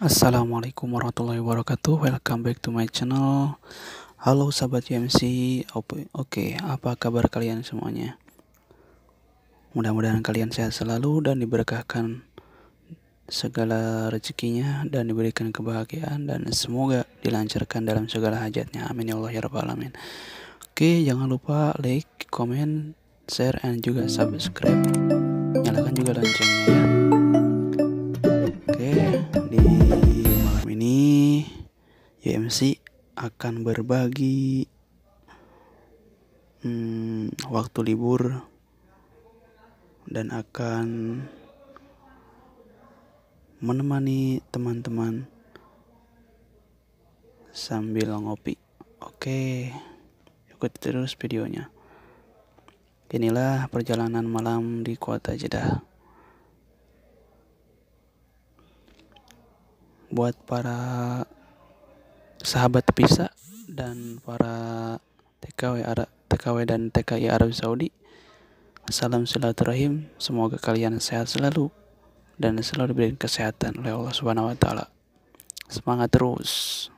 Assalamualaikum warahmatullahi wabarakatuh. Welcome back to my channel. Halo sahabat YMC. Oke, apa kabar kalian semuanya? Mudah-mudahan kalian sehat selalu dan diberkahkan segala rezekinya dan diberikan kebahagiaan dan semoga dilancarkan dalam segala hajatnya. Amin ya Allah ya rabbal alamin. Oke, jangan lupa like, comment, share, and juga subscribe. Nyalakan juga loncengnya ya. Oke, di malam ini YMC akan berbagi waktu libur dan akan menemani teman-teman sambil ngopi. Oke, ikuti terus videonya. Inilah perjalanan malam di kota Jeddah. Buat para sahabat Pisa dan para TKW dan TKI Arab Saudi, salam silaturahim. Semoga kalian sehat selalu dan selalu diberikan kesehatan oleh Allah Subhanahu wa taala. Semangat terus.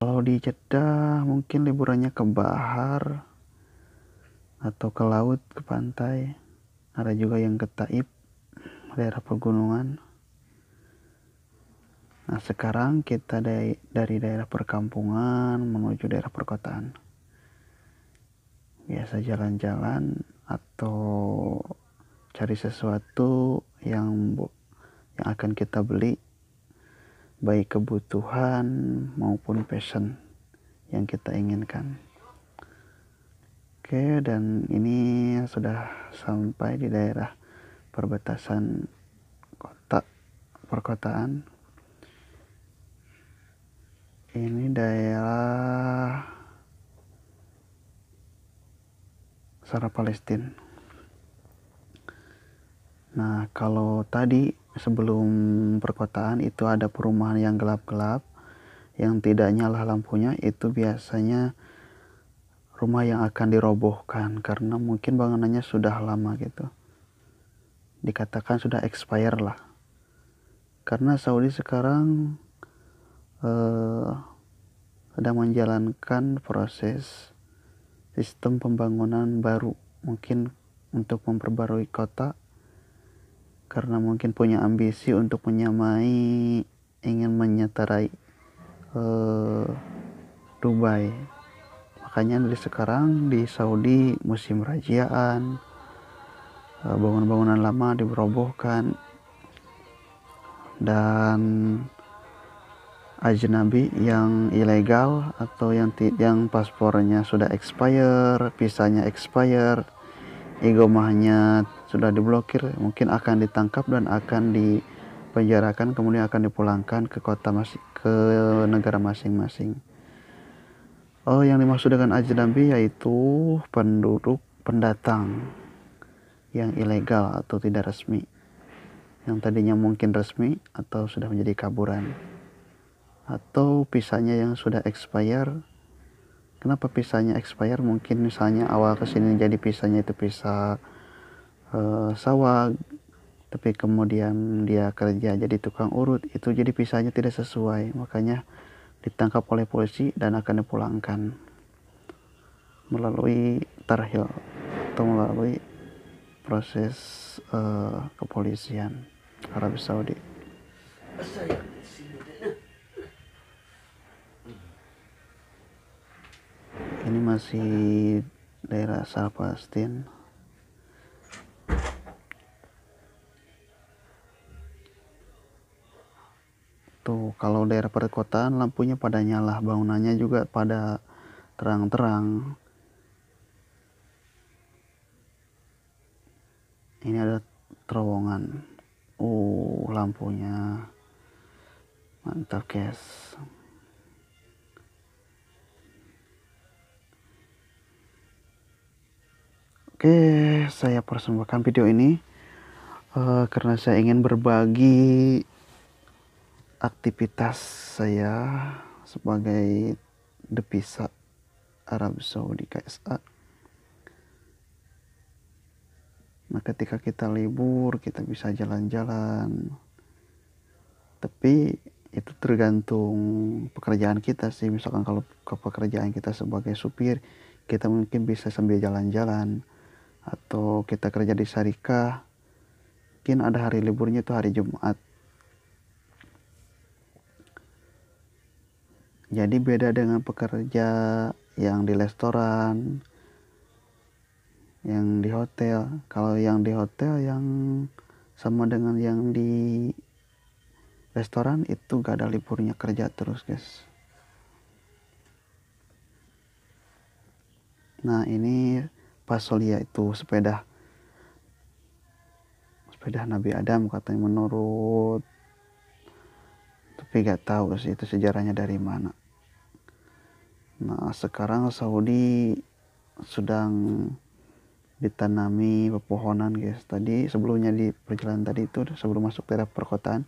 Kalau di Jeddah mungkin liburannya ke bahar atau ke laut, ke pantai. Ada juga yang ke Taif, daerah pegunungan. Nah, sekarang kita dari daerah perkampungan menuju daerah perkotaan. Biasa jalan-jalan atau cari sesuatu yang akan kita beli, baik kebutuhan maupun passion yang kita inginkan. Oke, dan ini sudah sampai di daerah perbatasan perkotaan. Ini daerah Sara Palestina. Nah, kalau tadi sebelum perkotaan itu ada perumahan yang gelap-gelap, yang tidak nyala lampunya, itu biasanya rumah yang akan dirobohkan karena mungkin bangunannya sudah lama gitu. Dikatakan sudah expire lah. Karena Saudi sekarang sedang menjalankan proses sistem pembangunan baru, mungkin untuk memperbarui kota, karena mungkin punya ambisi untuk menyamai, ingin menyetarai Dubai. Makanya dari sekarang di Saudi musim rajaan, bangunan-bangunan lama dirobohkan, dan ajnabi yang ilegal atau yang paspornya sudah expire, visanya expire, igomahnya sudah diblokir, mungkin akan ditangkap dan akan dipenjarakan, kemudian akan dipulangkan ke negara masing-masing. Yang dimaksud dengan ajnabi yaitu penduduk pendatang yang ilegal atau tidak resmi, yang tadinya mungkin resmi atau sudah menjadi kaburan, atau visanya yang sudah expire. Kenapa visanya expire? Mungkin misalnya awal kesini jadi visanya itu visa sawah, tapi kemudian dia kerja jadi tukang urut, itu jadi visanya tidak sesuai, makanya ditangkap oleh polisi dan akan dipulangkan melalui tarhil atau melalui proses kepolisian Arab Saudi. Ini masih daerah Sara Palestina. Tuh, kalau daerah perkotaan lampunya pada nyala, bangunannya juga pada terang-terang. Ini ada terowongan. Lampunya mantap, guys. Oke, saya persembahkan video ini karena saya ingin berbagi aktivitas saya sebagai devisa Arab Saudi KSA. Nah, ketika kita libur, kita bisa jalan-jalan. Tapi itu tergantung pekerjaan kita sih. Misalkan kalau ke pekerjaan kita sebagai supir, kita mungkin bisa sambil jalan-jalan. Atau kita kerja di syarikat, mungkin ada hari liburnya itu hari Jumat. Jadi beda dengan pekerja yang di restoran, yang di hotel. Kalau yang di hotel yang sama dengan yang di restoran itu gak ada liburnya, kerja terus guys. Nah ini Pasolia itu sepeda Nabi Adam katanya, menurut, tapi gak tahu sih itu sejarahnya dari mana. Nah sekarang Saudi sedang ditanami pepohonan guys. Tadi sebelumnya di perjalanan tadi itu sebelum masuk daerah perkotaan,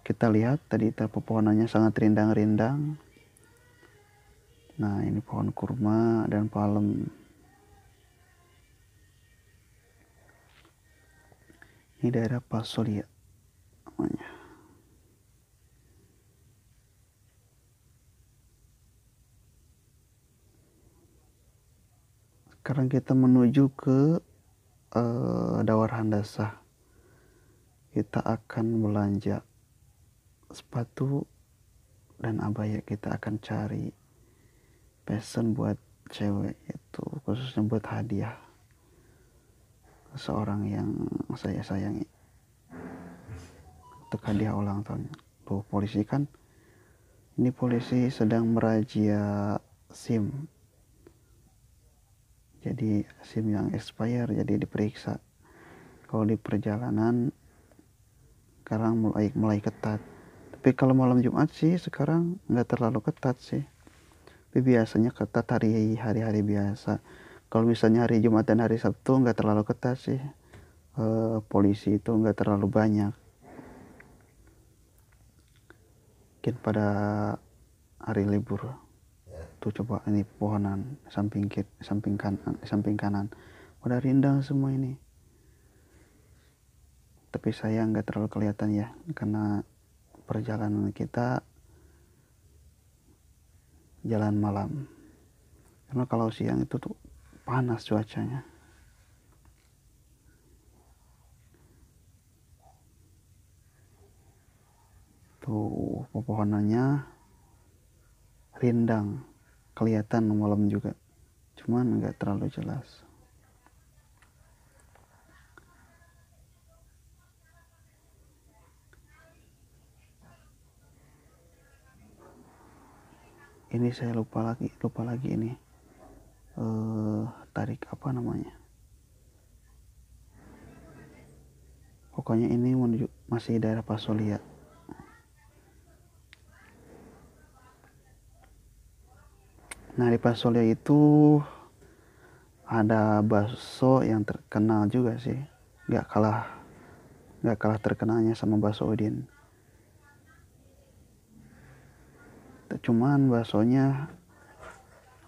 kita lihat tadi pepohonannya sangat rindang-rindang. Nah ini pohon kurma dan palem. Ini daerah Pasolia namanya. Sekarang kita menuju ke Dawar Handasah. Kita akan belanja sepatu dan abaya. Kita akan cari fashion buat cewek, itu khususnya buat hadiah seorang yang saya sayangi, untuk hadiah ulang tahun. Tuh polisi kan, ini polisi sedang merazia SIM. Jadi SIM yang expire jadi diperiksa. Kalau di perjalanan sekarang mulai ketat. Tapi kalau malam Jumat sih sekarang nggak terlalu ketat sih. Tapi biasanya ketat hari-hari biasa. Kalau misalnya hari Jumat dan hari Sabtu nggak terlalu ketat sih. Polisi itu nggak terlalu banyak. Mungkin pada hari libur. Tuh coba ini pohonan samping kanan udah rindang semua ini. Tapi saya nggak terlalu kelihatan ya, karena perjalanan kita jalan malam. Karena kalau siang itu tuh panas cuacanya. Tuh pepohonannya rindang, kelihatan malam juga, cuman nggak terlalu jelas. Ini saya lupa lagi ini tarik apa namanya, pokoknya ini menuju masih daerah Pasolia. Nah di Pasolia itu ada bakso yang terkenal juga sih, nggak kalah terkenalnya sama bakso Udin. Cuman baksonya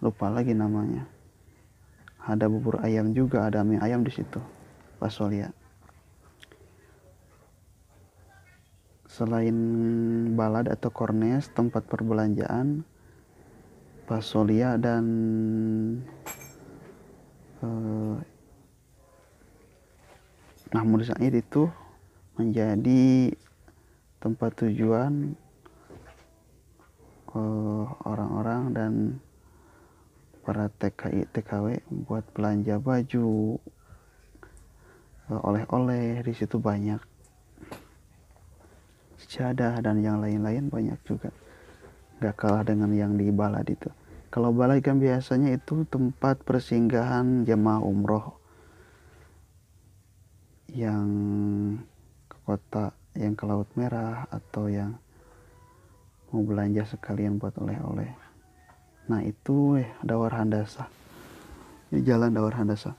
lupa lagi namanya. Ada bubur ayam juga, ada mie ayam di situ. Pasolia. Selain Balad atau Kornes, tempat perbelanjaan, Pasolia dan Mahmud Said itu menjadi tempat tujuan orang-orang dan para TKI TKW buat belanja baju, oleh-oleh. Di situ banyak sejadah dan yang lain-lain banyak juga, nggak kalah dengan yang di Balad itu. Kalau Balad kan biasanya itu tempat persinggahan jemaah umroh yang ke kota, yang ke Laut Merah, atau yang mau belanja sekalian buat oleh-oleh. Nah itu Dawar Handasah, ini jalan Dawar Handasah.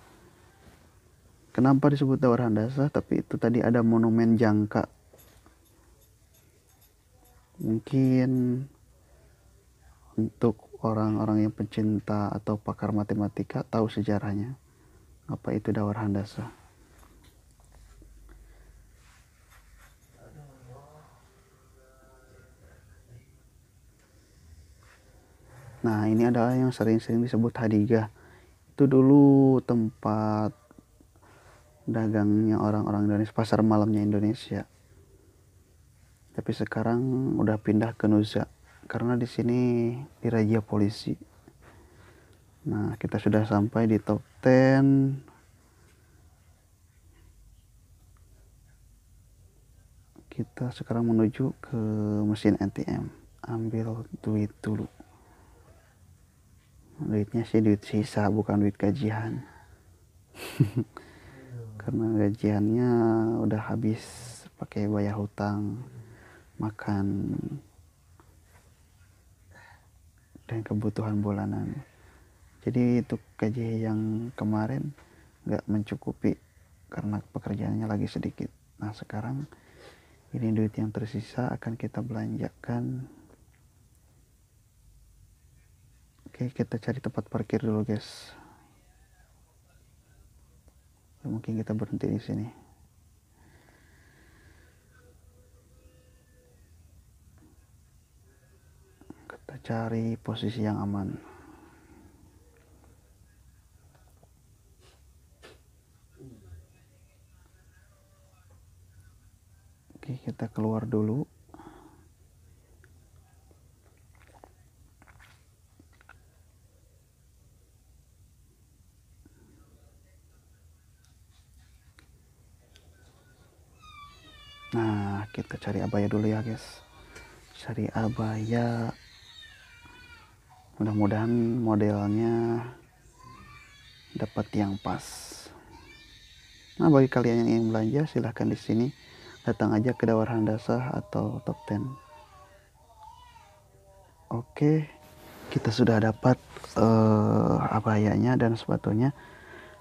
Kenapa disebut Dawar Handasah? Tapi itu tadi ada monumen jangka. Mungkin untuk orang-orang yang pencinta atau pakar matematika tahu sejarahnya apa itu Dawar Handasah. ini adalah yang sering-sering disebut Hadigah. Itu dulu tempat dagangnya orang-orang Indonesia, pasar malamnya Indonesia. Tapi sekarang udah pindah ke Nusa karena di sini dirazia polisi. Nah, kita sudah sampai di top 10. Kita sekarang menuju ke mesin ATM. Ambil duit dulu. Duitnya sih duit sisa, bukan duit gajian. Karena gajiannya udah habis pakai bayar hutang, makan, dan kebutuhan bulanan. Jadi itu gaji yang kemarin nggak mencukupi karena pekerjaannya lagi sedikit. Nah sekarang ini duit yang tersisa akan kita belanjakan. Oke, kita cari tempat parkir dulu guys. Mungkin kita berhenti di sini. Kita cari posisi yang aman. Oke, kita keluar dulu. Nah, kita cari abaya dulu ya guys. Cari abaya. Mudah-mudahan modelnya dapat yang pas. Nah, bagi kalian yang ingin belanja, silahkan di sini datang aja ke Dawar Handasah atau Top 10. Oke, kita sudah dapat abayanya dan sepatunya,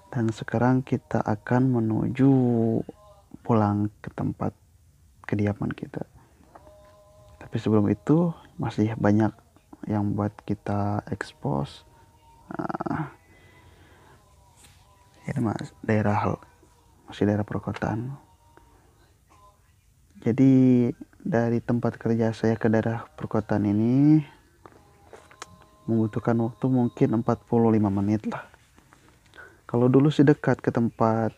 dan sekarang kita akan menuju pulang ke tempat kediaman kita. Tapi sebelum itu masih banyak yang buat kita expose. Ini masih daerah perkotaan. Jadi dari tempat kerja saya ke daerah perkotaan ini membutuhkan waktu mungkin 45 menit lah. Kalau dulu sih dekat ke tempat,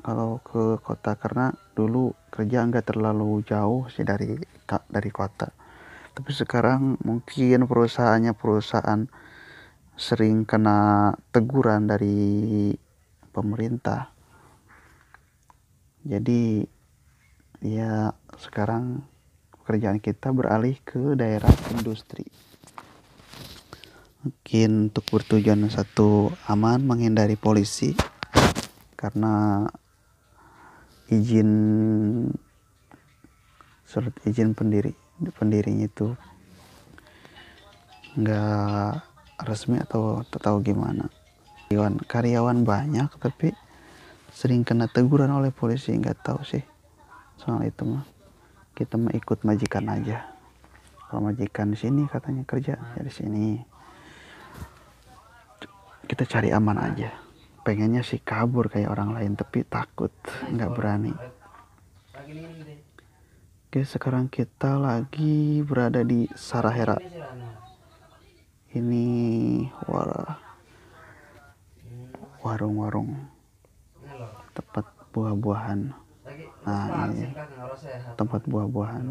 kalau ke kota, karena dulu kerja nggak terlalu jauh sih dari kota. Tapi sekarang mungkin perusahaan sering kena teguran dari pemerintah. Jadi ya sekarang pekerjaan kita beralih ke daerah industri. Mungkin untuk bertujuan satu, aman, menghindari polisi, karena surat izin pendirinya itu nggak resmi atau tahu gimana. Karyawan banyak tapi sering kena teguran oleh polisi, nggak tahu sih soal itu mah. Kita mah ikut majikan aja. Kalau majikan di sini katanya kerja ya di sini. Kita cari aman aja. Pengennya sih kabur kayak orang lain, tapi takut, nggak berani. Oke, sekarang kita lagi berada di Sarahera. Ini warung-warung tempat buah-buahan. Nah ini tempat buah-buahan.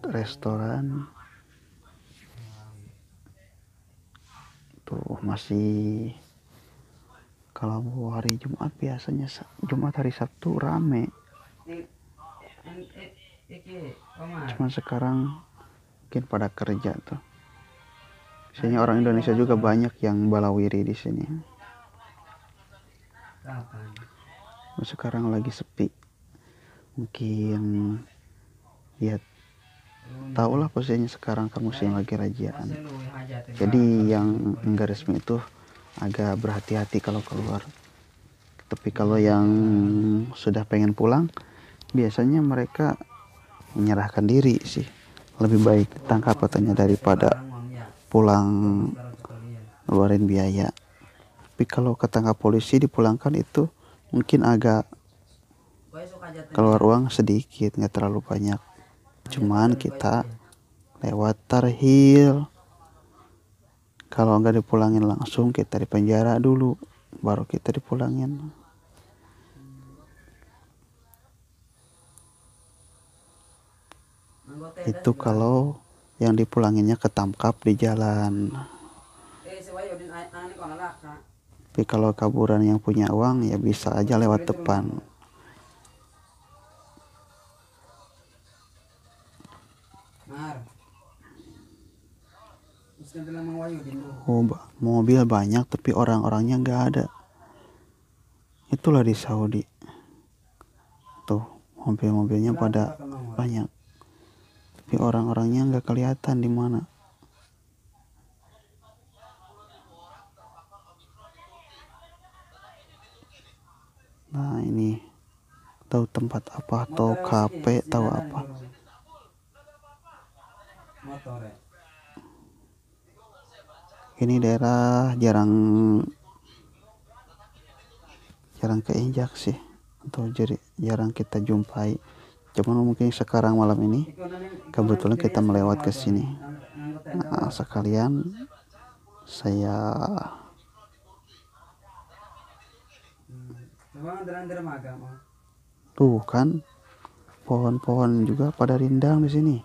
Restoran tuh masih, kalau hari Jumat biasanya Jumat hari Sabtu rame. Cuman sekarang mungkin pada kerja tuh. Biasanya orang Indonesia juga banyak yang balawiri di sini. Sekarang lagi sepi. Mungkin ya tahulah posisinya sekarang kan musim lagi rajian. Jadi yang enggak resmi itu agak berhati-hati kalau keluar. Tapi kalau yang sudah pengen pulang, biasanya mereka menyerahkan diri sih. Lebih baik ditangkap katanya daripada pulang ngeluarin biaya. Tapi kalau ketangkap polisi dipulangkan itu mungkin agak keluar uang sedikit, nggak terlalu banyak, cuman kita lewat tarhil. Kalau nggak dipulangin langsung, kita di penjara dulu, baru kita dipulangin. Itu kalau yang dipulanginnya ketangkap di jalan. Tapi kalau kaburan yang punya uang ya bisa aja lewat depan. Oh, mobil banyak tapi orang-orangnya nggak ada. Itulah di Saudi. Tuh, mobil-mobilnya pada banyak. Tapi orang-orangnya nggak kelihatan di mana. Nah, ini tahu tempat apa atau kafe tahu apa. Ini daerah jarang keinjak sih, atau jarang kita jumpai. Cuman mungkin sekarang malam ini kebetulan kita melewat ke sini. Nah, sekalian saya tuh kan pohon-pohon juga pada rindang di sini.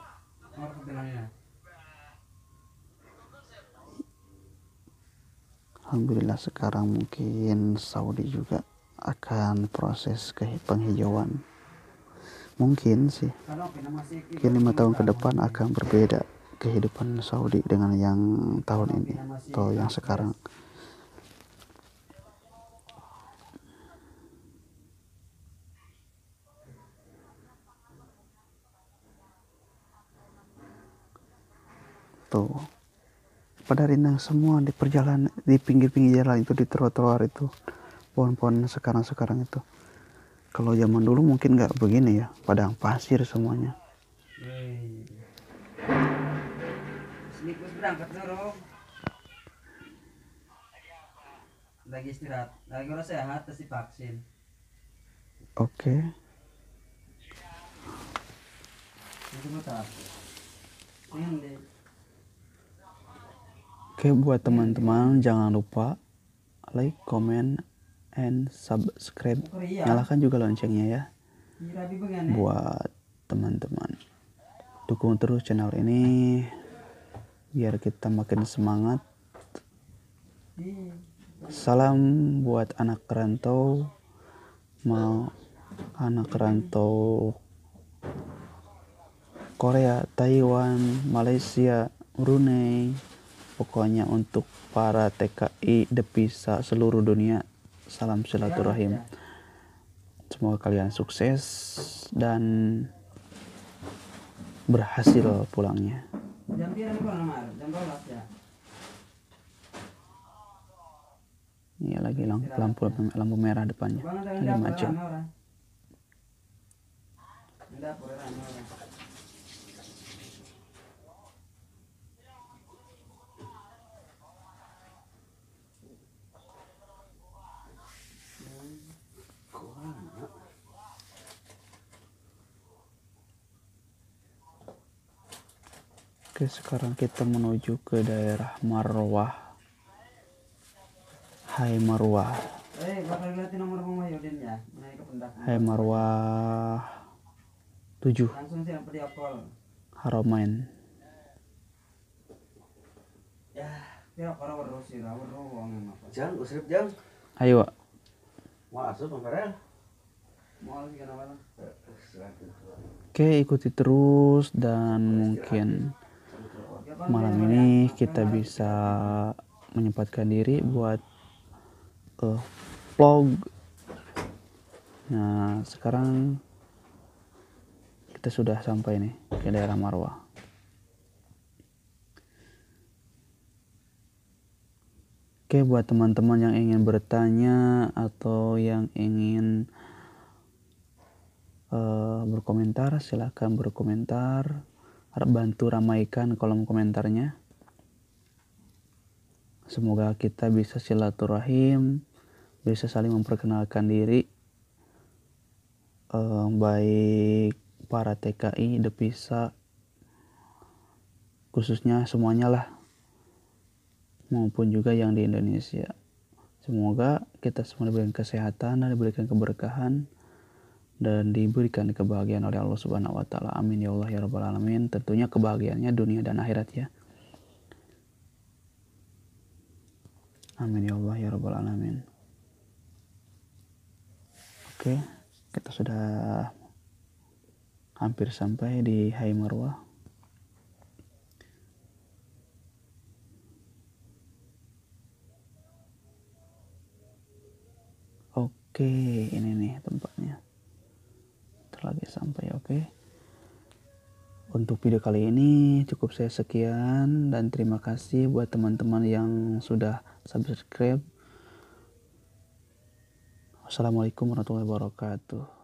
Alhamdulillah sekarang mungkin Saudi juga akan proses penghijauan. Mungkin sih, mungkin 5 tahun ke depan akan berbeda kehidupan Saudi dengan yang tahun ini atau yang sekarang. Tuh, pada rindang semua di perjalanan, di pinggir-pinggir jalan itu, di trotoar itu, pohon-pohon sekarang itu. Kalau zaman dulu mungkin nggak begini ya, padang pasir semuanya. Lagi istirahat, lagi orang sehat terus divaksin. Oke. Oke, buat teman-teman jangan lupa like, comment, and subscribe. Nyalakan juga loncengnya ya. Buat teman-teman, dukung terus channel ini biar kita makin semangat. Salam buat anak rantau, mau anak rantau Korea, Taiwan, Malaysia, Brunei, pokoknya untuk para TKI devisa seluruh dunia, salam silaturahim. Semoga kalian sukses dan berhasil pulangnya. Ini lagi lampu merah depannya, lagi macet. Oke, sekarang kita menuju ke daerah Marwah. Hai Marwah. Hai Marwah 7. Haramain. Ayo. Oke, ikuti terus dan mungkin malam ini kita bisa menyempatkan diri buat vlog. Nah, sekarang kita sudah sampai nih ke daerah Marwah. Oke, buat teman-teman yang ingin bertanya atau yang ingin berkomentar, silahkan berkomentar. Bantu ramaikan kolom komentarnya. Semoga kita bisa silaturahim, bisa saling memperkenalkan diri. baik para TKI, Devisa, khususnya semuanya lah, maupun juga yang di Indonesia. Semoga kita semua diberikan kesehatan dan diberikan keberkahan dan diberikan kebahagiaan oleh Allah Subhanahu wa taala. Amin ya Allah ya rabbal alamin. Tentunya kebahagiaannya dunia dan akhirat ya. Amin ya Allah ya rabbal alamin. Oke, kita sudah hampir sampai di Hai Marwah. Oke, ini nih tempatnya. Lagi sampai. Oke. Untuk video kali ini cukup saya sekian dan terima kasih buat teman-teman yang sudah subscribe. Wassalamualaikum warahmatullahi wabarakatuh.